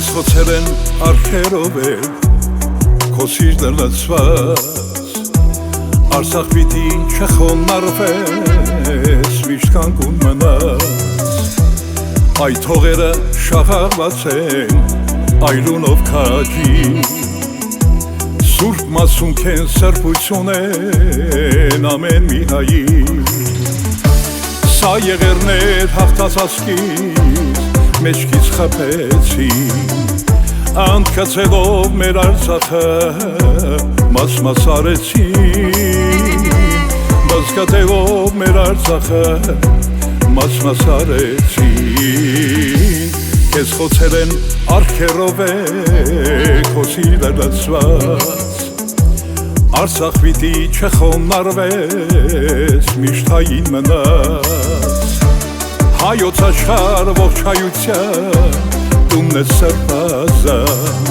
Քեզ խոցել են արքերով էլ քո սիրտը լցված Արցախ պիտի չխոնարհվես միշտ կանգուն մնաս Այդ հողերը շաղաղված են այլունով քաջի Սուրբ մասունք են սրբություն են ամեն մի հայի Սա եղերներ հաղթածածքից մեջքից խփեցին Անկացելով մեր Արցախը մաս-մաս արեցին Բազկատելով մեր Արցախը մաս-մաս արեցին Քեզ խոցել են արքերով է քո սիրտը լցված Արցախ պիտի չխոնարհվես միշտ հային մնաս Հայոց աշխարհ ողջ հայության տունն է սրբազան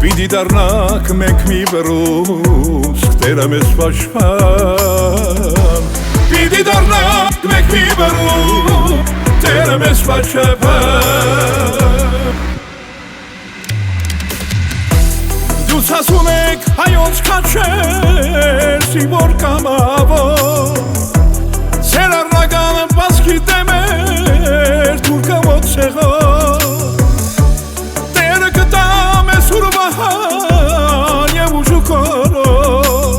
Պիտի դառնանք մենք մի բռունցք Տերը մեզ պաշտպան Պիտի դառնանք մենք մի բռունցք Տերը մեզ պաշտպան Դուք ասում եք հայոց քաչեր Սիվոր կամավոր Ձեր առնագանը բացքի դեմ էր Թուրքամոտ սեղով Տերը կտա մեզ ուրվահան և ուժուքորով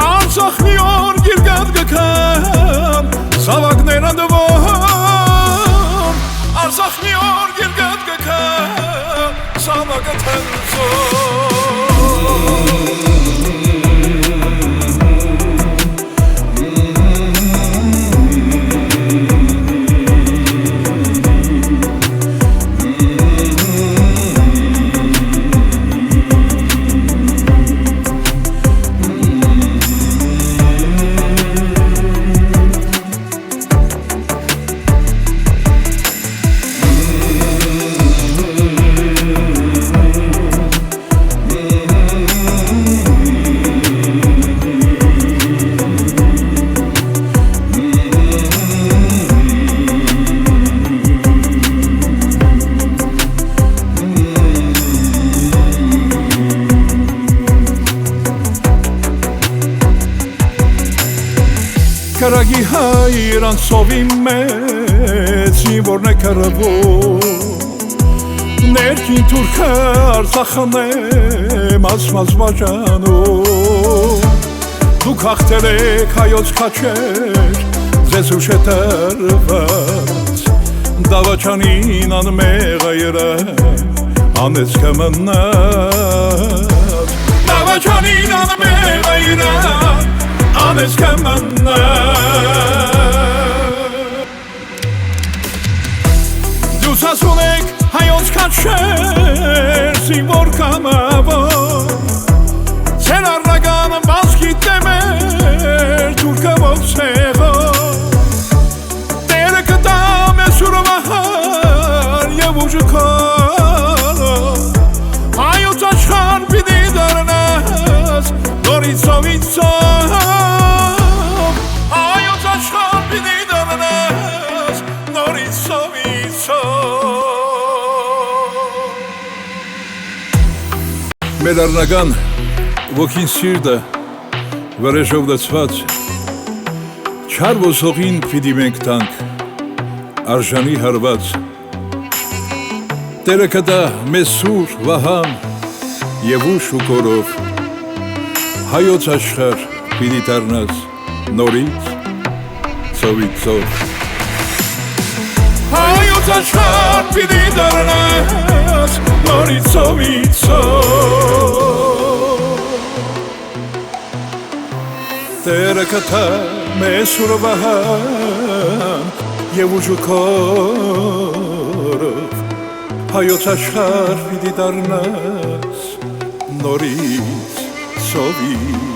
Արցախ մի օր գիրգատ գքան Զավակներ անդվոհան Արցախ մի օր գիրգատ գքան Զավակը թենցով Կարագի հայր անցովի մեծ Զինվորն է կռվում Ներքին թուրքը Արցախն է մազ-մազ բաժանում Դուք հաղթել եք հայոց քաչեր Ձեզ ուշ է տրված Դավաճանին անմեղ այրը Անեց կմնաց Դավաճանին անմեղ այրը Անես կմնաց Դուք ասում եք հայոց քաչեր Զինվոր կամավոր Ձեր առնագանը բացքի դեմ էր Թուրքամոտ սեղով Տերը կտա մեզ ուրվահան և ուժուքորով Հայոց աշխարհ պիտի դառնաս նորից սովիցով Մեր առնական ոգին սիրտը վրեժով լցված Չար ոսողին պիտի մենք տանք արժանի հարված Տերը կտա մեզ սուր վահան և ուշ ու կորով Հայոց աշխարհ պիտի դառնաս նորից սովիցով Հայոց աշխարհ պիտի դառնաս նորից սովիցով Տերը կտա մեզ ուրվահան և ուժուքորով Հայոց աշխարհ պիտի դառնաս նորից սովիցով